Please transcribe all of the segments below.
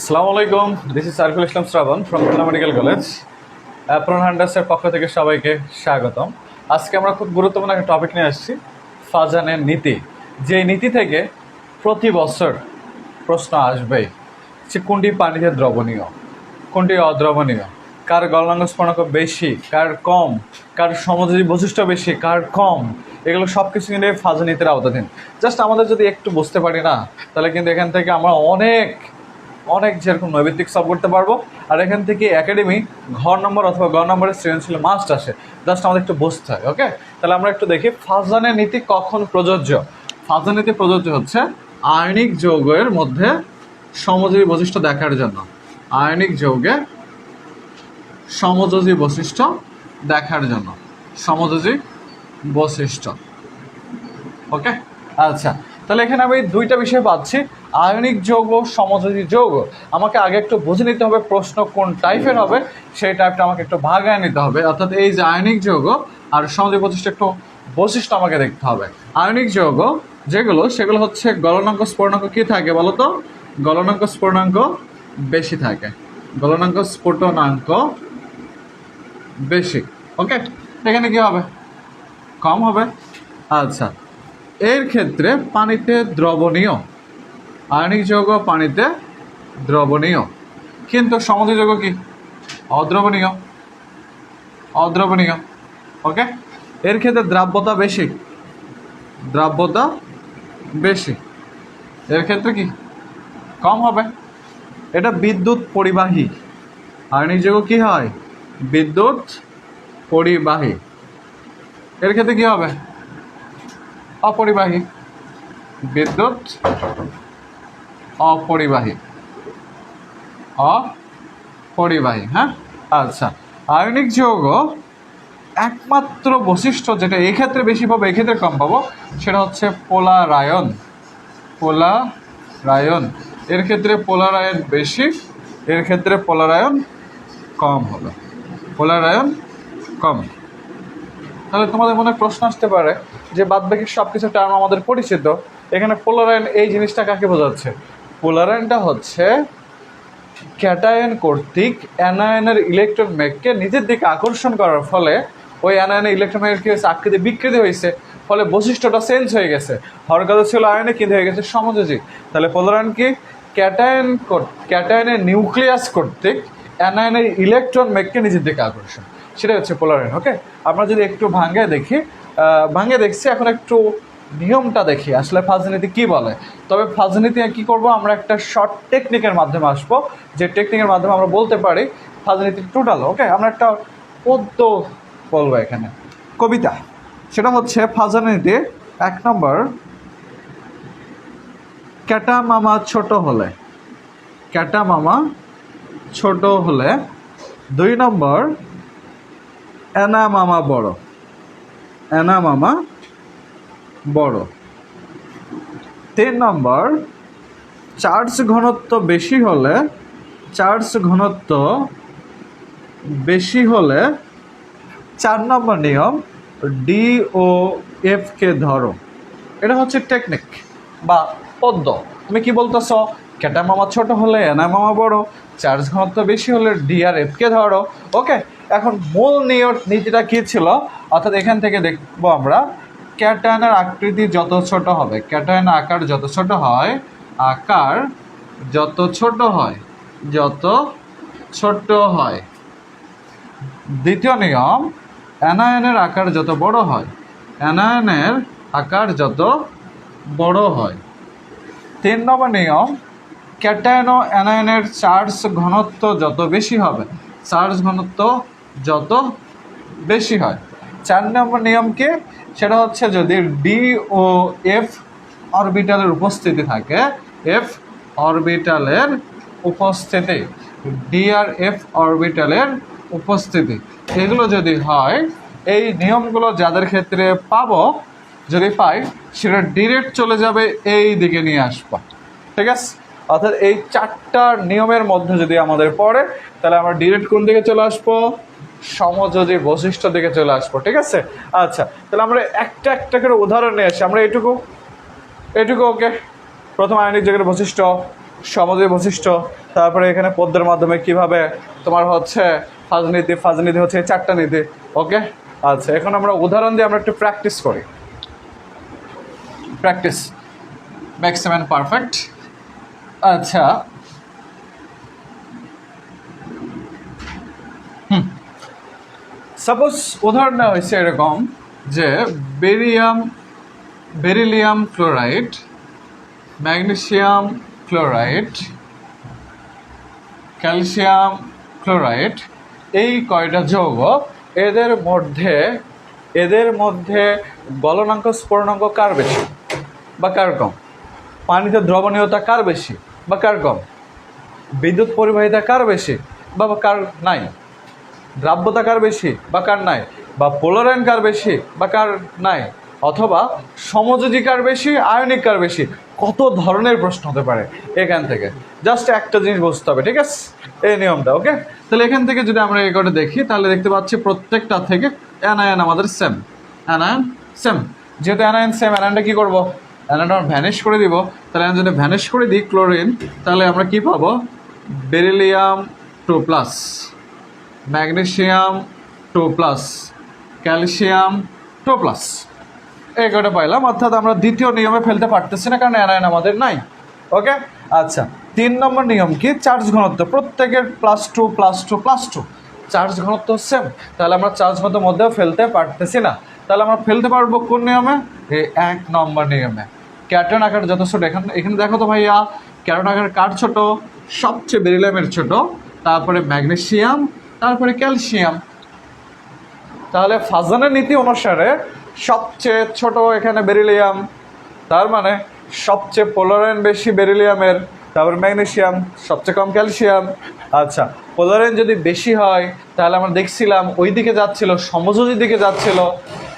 আসসালামু আলাইকুম, this is Saiful Islam Shrabon from Khulna medical college. Apron হ্যান্ডার্সের পক্ষ থেকে সবাইকে স্বাগতম। আজকে আমরা খুব গুরুত্বপূর্ণ একটা টপিক নিয়ে আসছি, ফাজানের নীতি। যে নীতি থেকে প্রতি বছর প্রশ্ন আসবেই যে কোনটি পানিতে দ্রবণীয়, কোনটি অদ্রবণীয়, কার গলনাঙ্গ স্ফুটনাঙ্ক বেশি, কার কম, কার সমযোজী বৈশিষ্ট্য বেশি, কার কম, এগুলো সব কিছু কিন্তু ফাজান নীতির আওতাধীন। জাস্ট আমাদের যদি একটু বুঝতে পারি না, তাহলে কিন্তু এখান থেকে আমরা অনেক যেরকম নৈবিত্তিক সলভ করতে পারবো। আর এখান থেকে একাডেমি ঘর নম্বর অথবা গ নম্বরের সৃজনশীল মাস্ট আসে, জাস্ট আমাদের একটু বুঝতে হয়। ওকে, তাহলে আমরা একটু দেখি ফাজানের নীতি কখন প্রযোজ্য। ফাজান নীতি প্রযোজ্য হচ্ছে আয়নিক যৌগের মধ্যে সমযোজী বৈশিষ্ট্য দেখার জন্য। আয়নিক যৌগে সমযোজী বৈশিষ্ট্য দেখার জন্য, সমযোজী বৈশিষ্ট্য। ওকে, আচ্ছা, তাহলে এখানে আমি দুইটা বিষয় পাচ্ছি, আয়নিক যৌগ, সমযোজী যৌগ। আমাকে আগে একটু বুঝে নিতে হবে প্রশ্ন কোন টাইপের হবে, সেই টাইপটা আমাকে একটু ভাগায় নিতে হবে। অর্থাৎ এই যে আয়নিক যৌগ আর সমযোজী বৈশিষ্ট্য, একটু বৈশিষ্ট্য আমাকে দেখতে হবে। আয়নিক যৌগ যেগুলো, সেগুলো হচ্ছে গলনাঙ্ক স্ফুটনাঙ্ক কী থাকে বলো তো? গলনাঙ্ক স্ফুটনাঙ্ক বেশি থাকে, গলনাঙ্ক স্ফুটনাঙ্ক বেশি। ওকে, এখানে কি হবে? কম হবে। আচ্ছা, এর ক্ষেত্রে পানিতে দ্রবণীয়, আয়নিক যৌগ পানিতে দ্রবণীয়, কিন্তু সমযোজী যৌগ কি? অদ্রবণীয়, অদ্রবণীয়। ওকে, এর ক্ষেত্রে দ্রাব্যতা বেশি, দ্রাব্যতা বেশি, এর ক্ষেত্রে কি? কম হবে। এটা বিদ্যুৎ পরিবাহী, আয়নিক যৌগ কি হয়? বিদ্যুৎ পরিবাহী, এর ক্ষেত্রে কি হবে? অপরিবাহী, বিদ্যুৎ অপরিবাহী, অপরিবাহী। হ্যাঁ, আচ্ছা, আয়নিক যৌগ একমাত্র বৈশিষ্ট্য যেটা এই ক্ষেত্রে বেশি পাবো, এই ক্ষেত্রে কম পাবো, সেটা হচ্ছে পোলারায়ন। পোলারায়ন, এর ক্ষেত্রে পোলারায়ন বেশি, এর ক্ষেত্রে পোলারায়ন কম হবে, পোলারায়ন কম। তাহলে তোমাদের মনে প্রশ্ন আসতে পারে যে বাদবাকি সব কিছু টার্ম আমাদের পরিচিত, এখানে পোলারায়ন এই জিনিসটা কাকে বোঝাচ্ছে? পোলারায়নটা হচ্ছে ক্যাটায়ন কর্তৃক অ্যানায়নের ইলেকট্রন মেঘকে নিজের দিকে আকর্ষণ করার ফলে ওই অ্যানায়নের ইলেকট্রন মেঘের কী হয়েছে? আকৃতি বিকৃতি হয়েছে, ফলে বৈশিষ্ট্যটা চেঞ্জ হয়ে গেছে। হওয়ার কথা ছিল আয়নে, কিন্তু হয়ে গেছে সমযোজী। তাহলে পোলারায়ন কি? ক্যাটায়নের নিউক্লিয়াস কর্তৃক অ্যানায়নের ইলেকট্রন মেঘকে নিজের দিকে আকর্ষণ, সেটা হচ্ছে পোলারায়ন। ওকে, আমরা যদি একটু ভাঙে দেখছি, এখন একটু নিয়মটা দেখি আসলে ফাজান নীতি কী বলে। তবে ফাজান নীতি কী করবো, আমরা একটা শর্ট টেকনিকের মাধ্যমে আসবো, যে টেকনিকের মাধ্যমে আমরা বলতে পারি ফাজান নীতি টোটাল। ওকে, আমরা একটা পদ্য বলবো এখানে, কবিতা। সেটা হচ্ছে ফাজান নীতি 1 নম্বর, ক্যাটা মামা ছোট হলে, ক্যাটা মামা ছোট হলে। 2 নম্বর, এনা মামা বড়, এনা মামা বড়। 3 নম্বর, চার্জ ঘনত্ব বেশি হলে, চার্জ ঘনত্ব বেশি হলে। 4 নম্বর নিয়ম, ডি ও এফ কে ধরো। এটা হচ্ছে টেকনিক বা পদ্য। তুমি কি বলতেছ? ক্যাটা মামা ছোট হলে এনা মামা বড়, চার্জ ঘনত্ব বেশি হলে ডি আর এফ কে ধরো। ওকে, এখন মূল নীতিটা কী ছিল? অর্থাৎ এখান থেকে দেখবো আমরা, ক্যাটায়নের আকৃতি যত ছোট হবে, ক্যাটায়নের আকার যত ছোট হয়, আকার যত ছোট হয়, যত ছোট হয়। দ্বিতীয় নিয়ম, অ্যানায়নের আকার যত বড় হয়, অ্যানায়নের আকার যত বড় হয়। 3 নম্বর নিয়ম, ক্যাটায়ন ও অ্যানায়নের চার্জ ঘনত্ব যত বেশি হবে, চার্জ ঘনত্ব যত বেশি হয়। 4 নম্বর নিয়ম কি? সেটা হচ্ছে যদি ডি ও এফ অরবিটালের উপস্থিতি থাকে, এফ অরবিটালের উপস্থিতি, ডি আর এফ অরবিটালের উপস্থিতি, এগুলো যদি হয়, এই নিয়মগুলো যাদের ক্ষেত্রে পাবো, যদি পাই, সেটা ডিরেক্ট চলে যাবে এই দিকে নিয়ে আসবো। ঠিক আছে, অর্থাৎ এই 4টা নিয়মের মধ্যে যদি আমাদের পড়ে, তাহলে আমরা ডিরেক্ট কোন দিকে চলে আসবো? সমযোজী বৈশিষ্ট্য দিকে চলে আসবো। ঠিক আছে, আচ্ছা, তাহলে আমরা একটা করে উদাহরণ নিয়ে আসি। আমরা এটুকু ওকে। প্রথম আয়নিক যৌগের বৈশিষ্ট্য, সমযোজী বৈশিষ্ট্য, তারপরে এখানে পদ্মের মাধ্যমে কিভাবে তোমার হচ্ছে ফাজ নীতি হচ্ছে এই 4টা নীতি। ওকে, আচ্ছা এখন আমরা উদাহরণ দিয়ে আমরা একটু প্র্যাকটিস করি। Practice maximum perfect. আচ্ছা সাপোজ উদাহরণ নেওয়া হয়েছে এরকম যে beryllium chloride, magnesium chloride, calcium chloride, এই কয়টা যৌগ, এদের মধ্যে গলনাঙ্ক স্ফুটনাঙ্ক কার বেশি বা কার কম? পানিতে দ্রবণীয়তা কার বেশি বা কার কম? বিদ্যুৎ পরিবাহিতা কার বেশি বা কার নাই? দ্রাব্যতা কার বেশি বা কার নাই? বা পোলারায়ন কার বেশি বা কার নাই? অথবা সমযোজী কার বেশি, আয়নিক কার বেশি? কত ধরনের প্রশ্ন হতে পারে এখান থেকে। জাস্ট একটা জিনিস বুঝতে হবে, ঠিক আছে, এই নিয়মটা। ওকে, তাহলে এখান থেকে যদি আমরা এই কটা দেখি তাহলে দেখতে পাচ্ছি প্রত্যেকটা থেকে অ্যানায়ন আমাদের সেম, অ্যানায়ন সেম। যেহেতু অ্যানায়ন সেম, অ্যানায়নটা কী করবো? অ্যানায়নটা আমরা ভ্যানিশ করে দিব। তাহলে আমি যদি ভ্যানিশ করে দিই ক্লোরিন, তাহলে আমরা কি পাবো? বেরিলিয়াম 2+, ম্যাগনেসিয়াম 2+, ক্যালসিয়াম 2+, এই কটা পাইলাম। অর্থাৎ আমরা দ্বিতীয় নিয়মে ফেলতে পারতেছি না, কারণ অ্যানায়ন আমাদের নাই। ওকে, আচ্ছা 3 নম্বর নিয়ম কি? চার্জ ঘনত্ব প্রত্যেকের +2+2+2, চার্জ ঘনত্ব সেম। তাহলে আমরা চার্জ ঘনত্বের মধ্যেও ফেলতে পারতেছি না। তাহলে আমরা ফেলতে পারবো কোন নিয়মে? এই 1 নম্বর নিয়মে। ক্যাটন আকার যত ছোট, এখানে দেখো তো ভাইয়া, ক্যাটন আকার কার ছোট? সবচেয়ে বেরিলিয়ামের ছোট, তারপরে ম্যাগনেসিয়াম, তারপরে ক্যালসিয়াম। তাহলে ফাজানের নীতি অনুসারে সবচেয়ে ছোট এখানে বেরিলিয়াম, তার মানে সবচেয়ে পোলারায়ন বেশি বেরিলিয়ামের, তারপর ম্যাগনেসিয়াম, সবচেয়ে কম ক্যালসিয়াম। আচ্ছা, পোলারায়ন যদি বেশি হয় তাহলে আমরা দেখছিলাম ওই দিকে যাচ্ছিল, সমযোজীর দিকে যাচ্ছিল,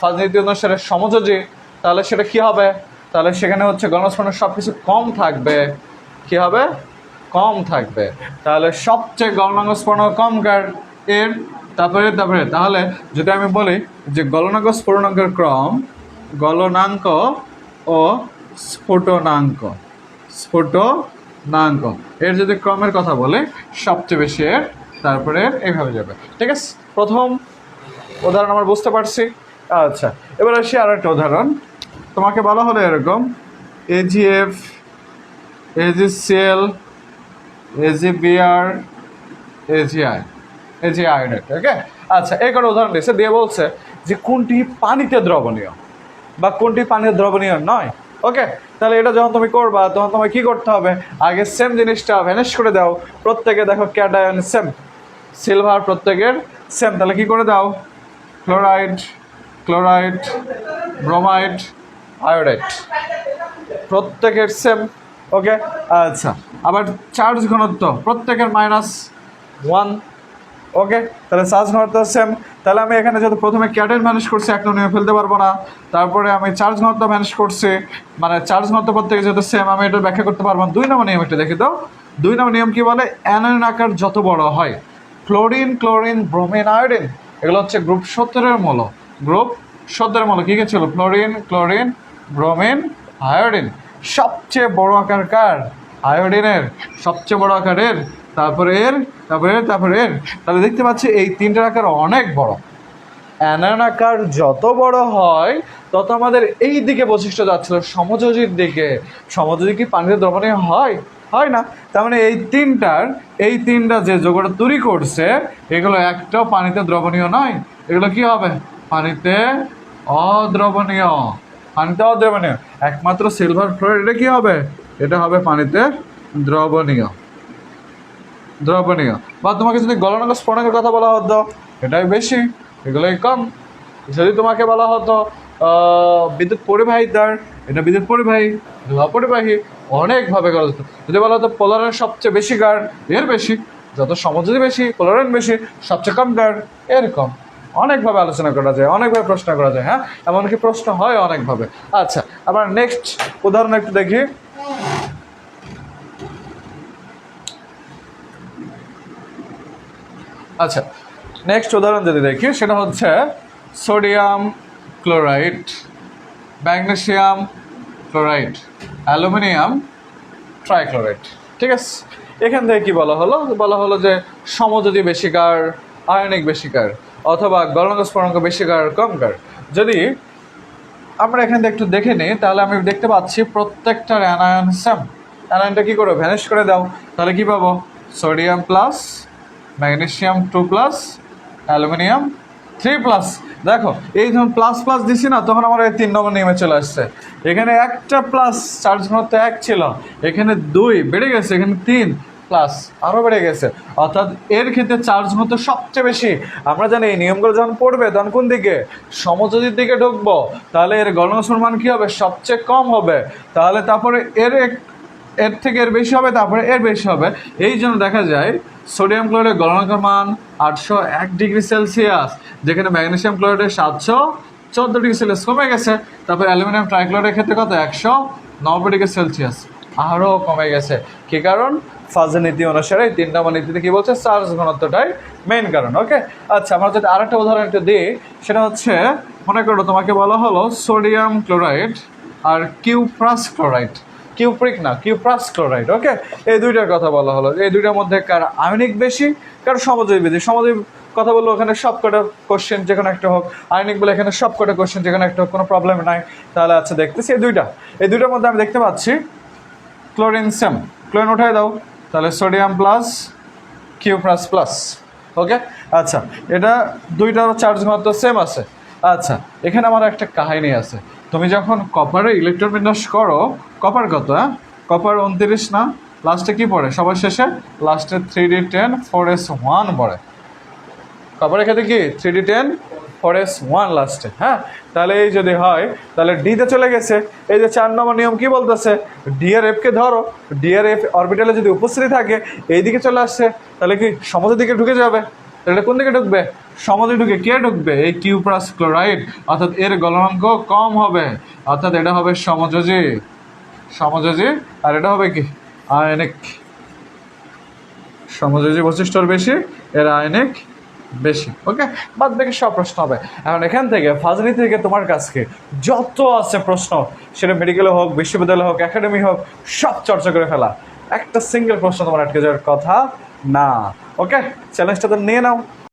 ফাজ নীতি অনুসারে সমযোজী। তাহলে সেটা কি হবে? তাহলে সেখানে হচ্ছে গণস্ফুটন সব কিছু কম থাকবে। কি হবে? কম থাকবে। তাহলে সবচেয়ে গলনাঙ্ক স্ফুটনাঙ্ক কম কার? এর। তারপরে তাহলে যদি আমি বলি যে গলনাঙ্ক স্ফুটনাঙ্কের ক্রম, গলনাঙ্ক ও স্ফুটনাঙ্ক, এর যদি ক্রমের কথা বলে সবচেয়ে বেশি এর, তারপরে এইভাবে যাবে। ঠিক আছে, প্রথম উদাহরণ আমরা বুঝতে পারছি। আচ্ছা, এবার আসি আর একটা উদাহরণ। তোমাকে বলা হলো এরকম AgF, AgCl, AgBr, AgI iodide. Okay, আচ্ছা এই কটা উদাহরণ দিয়েছে, দিয়ে বলছে যে কোনটি পানিতে দ্রবণীয় বা কোনটি পানিতে দ্রবণীয় নয়। ওকে, তাহলে এটা যখন তুমি করবা তখন তোমায় কী করতে হবে? আগে সেম জিনিসটা ভ্যানিশ করে দাও। প্রত্যেকে দেখো ক্যাটায়ন সেম, সিলভার প্রত্যেকের সেম। তাহলে কী করে দাও? ক্লোরাইড, ব্রোমাইড, আয়োডাইড, প্রত্যেকের সেম। ওকে, আচ্ছা আবার চার্জ ঘনত্ব প্রত্যেকের -1। ওকে, তাহলে চার্জ ঘনত্ব সেম। তাহলে আমি এখানে যেহেতু প্রথমে ক্যাটায়ন ম্যানেজ করছি, 1 নিয়মে ফেলতে পারবো না। তারপরে আমি চার্জ ঘনত্ব ম্যানেজ করছি, মানে চার্জ ঘনত্ব প্রত্যেকে যেহেতু সেম, আমি এটা ব্যাখ্যা করতে পারবো না। 2 নম্বর নিয়ম একটু দেখে দাও। 2 নম্বর নিয়ম কি বলে? অ্যানায়ন আকার যত বড় হয়, ক্লোরিন, ব্রোমিন, আয়োডিন, এগুলো হচ্ছে গ্রুপ 17-এর মৌল। গ্রুপ 17-এর মৌল কী কী ছিল? Chlorine, bromine, iodine. সবচেয়ে বড় আকার কার? আয়োডিনের। সবচেয়ে বড় আকারের, তারপরে এর। তাহলে দেখতে পাচ্ছি এই 3টার আকার অনেক বড়। অ্যানায়ন আকার যত বড় হয় তত আমাদের এই দিকে বৈশিষ্ট্য যাচ্ছিল, সমযোজীর দিকে। সমযোজী কি পানিতে দ্রবণীয় হয়? হয় না। তার মানে এই তিনটা যে যৌগটা তৈরি করছে এগুলো একটাও পানিতে দ্রবণীয় নয়। এগুলো কি হবে? পানিতে অদ্রবণীয়। একমাত্র সিলভার ফ্লোরাইড, এটা কি হবে? এটা হবে পানিতে দ্রবণীয়। বা তোমাকে যদি গলনাঙ্ক স্ফুটনাঙ্কের কথা বলা হতো, এটাই বেশি, এগুলোই কম। যদি তোমাকে বলা হতো বিদ্যুৎ পরিবাহিতার, এটা বিদ্যুৎ পরিবাহী, অপরিবাহী, অনেকভাবে করা যেত। যদি বলা হতো পোলারায়ন সবচেয়ে বেশি কার? এর বেশি। যত সমযোজী বেশি, পোলারায়ন বেশি, সবচেয়ে কম কার? এর কম। অনেকভাবে আলোচনা করা যায়, অনেকভাবে প্রশ্ন করা যায়। হ্যাঁ, এমনকি প্রশ্ন হয় অনেকভাবে। আচ্ছা, আবার নেক্সট উদাহরণ একটু দেখি। আচ্ছা, নেক্সট উদাহরণ যদি দেখি, সেটা হচ্ছে sodium chloride, magnesium chloride, aluminium trichloride. ঠিক আছে, এখান থেকে কি বলা হলো যে সমযোজী বেশিকার, আয়নিক বেশিকার, অথবা গলনাঙ্ক স্ফুটনাঙ্ক বেশিকার কমকার। যদি আমরা এখান থেকে একটু দেখে নিই তাহলে আমি দেখতে পাচ্ছি প্রত্যেকটার অ্যানায়ন সেম। অ্যানায়নটা কী করে ভ্যানিশ করে দাও, তাহলে কি পাবো? Sodium plus, magnesium 2 plus, aluminium 3 plus. দেখো এই যখন প্লাস প্লাস দিছি না, তখন আমার এই 3 নম্বর নিয়মে চলে আসছে। এখানে একটা প্লাস চার্জ ঘনত্ব 1 ছিল, এখানে 2 বেড়ে গেছে, এখানে 3 প্লাস আরও বেড়ে গেছে, অর্থাৎ এর ক্ষেত্রে চার্জ ঘনত্ব সবচেয়ে বেশি। আমরা জানি এই নিয়মগুলো যখন পড়বে তখন কোন দিকে, সমযোজীর দিকে ঢুকবো, তাহলে এর গলনাঙ্ক মান কী হবে? সবচেয়ে কম হবে। তাহলে তারপরে এর থেকে এর বেশি হবে, তারপরে এর বেশি হবে। এই জন্য দেখা যায় সোডিয়াম ক্লোরাইডের গলনাঙ্কের মান 801 ডিগ্রি সেলসিয়াস, যেখানে ম্যাগনেসিয়াম ক্লোরাইডের 714 ডিগ্রি সেলসিয়াস কমে গেছে। তারপর অ্যালুমিনিয়াম ট্রাইক্লোরাইডের ক্ষেত্রে কত? 190 ডিগ্রি সেলসিয়াস, আরও কমে গেছে। কী কারণ? ফাজের নীতি অনুসারে 3 নম্বর নীতিতে কী বলছে? চার্জ ঘনত্বটাই মেইন কারণ। ওকে, আচ্ছা, আমরা যদি আরেকটা উদাহরণ একটু দিই, সেটা হচ্ছে মনে করো তোমাকে বলা হলো সোডিয়াম ক্লোরাইড আর কিউপ্রাস ক্লোরাইড, কিউপ্রাস ক্লোরাইড। ওকে, এই দুইটার কথা বলা হলো। এই দুইটার মধ্যে কার আয়নিক বেশি, কার সমযোজী বেশি। সমযোজী কথা বললো ওখানে সব কটা কোশ্চেন যে কোনো একটা হোক, আয়নিক বলে এখানে সব কটা কোশ্চেন যে কোনো একটা হোক, কোনো প্রবলেম নাই। তাহলে আচ্ছা দেখতেছি এই দুইটার মধ্যে আমি দেখতে পাচ্ছি ক্লোরিন সেম। ক্লোরিন উঠাই দাও, তাহলে সোডিয়াম প্লাস, কিউপ্রাস প্লাস। ওকে, আচ্ছা, এটা দুইটার চার্জ ঘনত্ব সেম আছে। আচ্ছা, এখানে আমার একটা কাহিনী আছে। তুমি যখন কপারে ইলেকট্রন বিন্যাস করো, কপার কত? কপার 29 না, লাস্টে কি পড়ে? সবার শেষে লাস্টে 3d10 4s1 পড়ে। কপারের ক্ষেত্রে কি 3d10 4s1 লাস্টে। হ্যাঁ, তাহলে এই যদি হয় তাহলে ডিতে চলে গেছে। এই যে 4 নম্বর নিয়ম কি বলতেছে? ডি আর এফকে ধরো, ডি আর এফ অরবিটালে যদি উপস্থিতি থাকে এই দিকে চলে আসছে, তাহলে কি সমযোজীর দিকে ঢুকে যাবে। তাহলে কোন দিকে ঢুকবে? সমযোজী ঢুকে কে ঢুকবে? এই কিউপ্রাস ক্লোরাইড, অর্থাৎ এর গলনাঙ্ক কম হবে, অর্থাৎ এটা হবে সমযোজী। আর এটা হবে কি? আয়নিক। সমযোজী বৈশিষ্ট্যর বেশি, এর আয়নিক বেশি। ওকে, বাদ বাকি সব প্রশ্ন হবে। এখন এখান থেকে ফাজনীতি থেকে তোমার কাছে যত আছে প্রশ্ন, সেটা মেডিকেলে হোক, বিশ্ববিদ্যালয় হোক, একাডেমি হোক, সব চর্চা করে ফেলা। একটা সিঙ্গেল প্রশ্ন তোমার আটকে যাওয়ার কথা না। ওকে, চ্যালেঞ্জটা তো নিয়ে নাও।